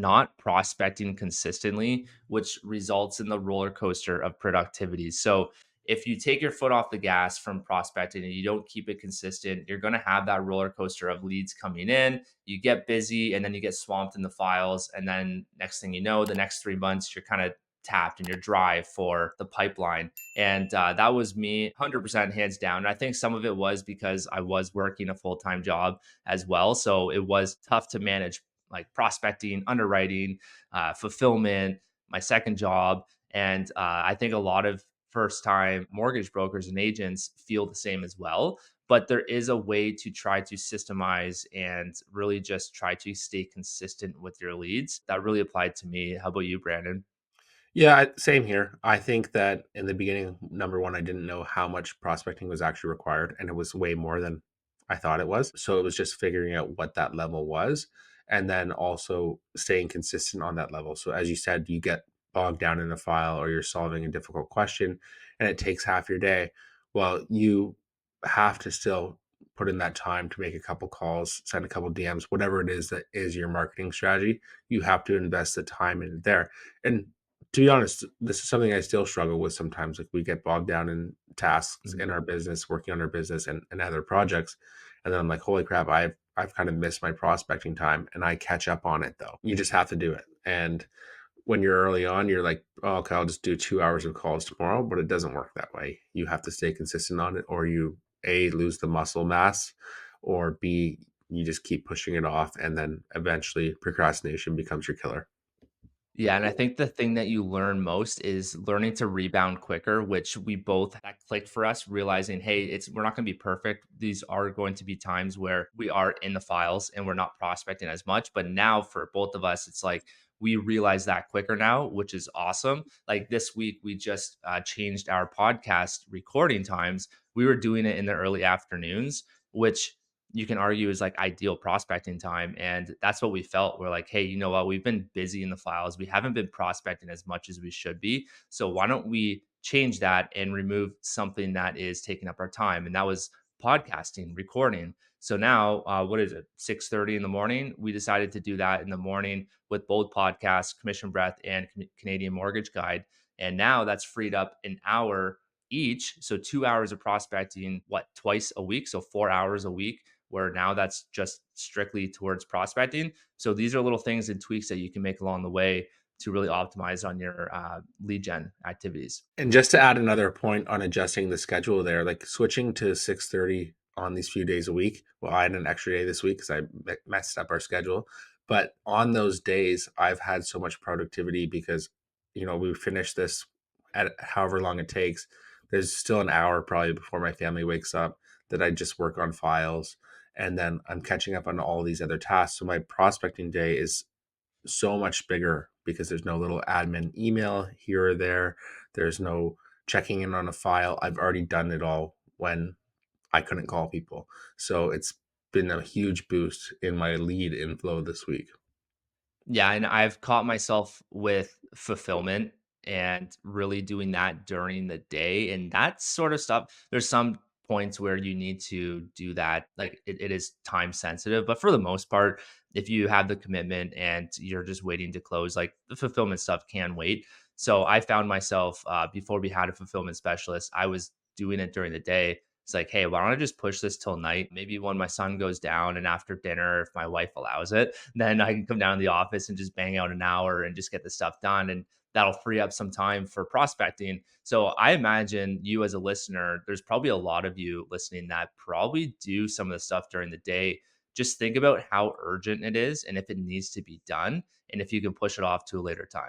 not prospecting consistently, which results in the roller coaster of productivity. So if you take your foot off the gas from prospecting and you don't keep it consistent, you're going to have that roller coaster of leads coming in. You get busy and then you get swamped in the files. And then next thing you know, the next 3 months, you're kind of tapped and you're dry for the pipeline. And that was me 100% hands down. And I think some of it was because I was working a full time job as well. So it was tough to manage like prospecting, underwriting, fulfillment, my second job. And I think a lot of first time mortgage brokers and agents feel the same as well. But there is a way to try to systemize and really just try to stay consistent with your leads. That really applied to me. How about you, Brandon? Yeah, same here. I think that in the beginning, number one, I didn't know how much prospecting was actually required, and it was way more than I thought it was. So it was just figuring out what that level was, and then also staying consistent on that level. So as you said, you get bogged down in a file or you're solving a difficult question, and it takes half your day. Well, you have to still put in that time to make a couple calls, send a couple DMs, whatever it is that is your marketing strategy. You have to invest the time in there. And to be honest, this is something I still struggle with sometimes. Like we get bogged down in tasks in Mhm. our business, working on our business and other projects. And then I'm like, holy crap, I've kind of missed my prospecting time and I catch up on it though. You just have to do it. And when you're early on, you're like, oh, okay, I'll just do 2 hours of calls tomorrow, but it doesn't work that way. You have to stay consistent on it, or you A, lose the muscle mass, or B, you just keep pushing it off. And then eventually procrastination becomes your killer. Yeah, and I think the thing that you learn most is learning to rebound quicker, which we both that clicked for us, realizing, hey, it's we're not going to be perfect. These are going to be times where we are in the files and we're not prospecting as much. But now for both of us, it's like we realize that quicker now, which is awesome. Like this week, we just changed our podcast recording times. We were doing it in the early afternoons, which you can argue is like ideal prospecting time. And that's what we felt. We're like, hey, you know what? We've been busy in the files. We haven't been prospecting as much as we should be. So why don't we change that and remove something that is taking up our time? And that was podcasting, recording. So now, what is it? 6:30 in the morning. We decided to do that in the morning with both podcasts, Commission Breath and Canadian Mortgage Guide. And now that's freed up an hour each. So 2 hours of prospecting, what, twice a week? So 4 hours a week where now that's just strictly towards prospecting. So these are little things and tweaks that you can make along the way to really optimize on your lead gen activities. And just to add another point on adjusting the schedule there, like switching to 6:30 on these few days a week. Well, I had an extra day this week because I messed up our schedule. But on those days, I've had so much productivity because, we finish this at however long it takes. There's still an hour probably before my family wakes up that I just work on files. And then I'm catching up on all these other tasks. So my prospecting day is so much bigger because there's no little admin email here or there. There's no checking in on a file. I've already done it all when I couldn't call people. So it's been a huge boost in my lead inflow this week. Yeah, and I've caught myself with fulfillment and really doing that during the day. And that sort of stuff, there's some points where you need to do that. Like it is time sensitive. But for the most part, if you have the commitment and you're just waiting to close, like the fulfillment stuff can wait. So I found myself before we had a fulfillment specialist, I was doing it during the day. It's like, hey, why don't I just push this till night? Maybe when my son goes down and after dinner, if my wife allows it, then I can come down to the office and just bang out an hour and just get the stuff done. And that'll free up some time for prospecting. So I imagine you as a listener, there's probably a lot of you listening that probably do some of the stuff during the day. Just think about how urgent it is and if it needs to be done and if you can push it off to a later time.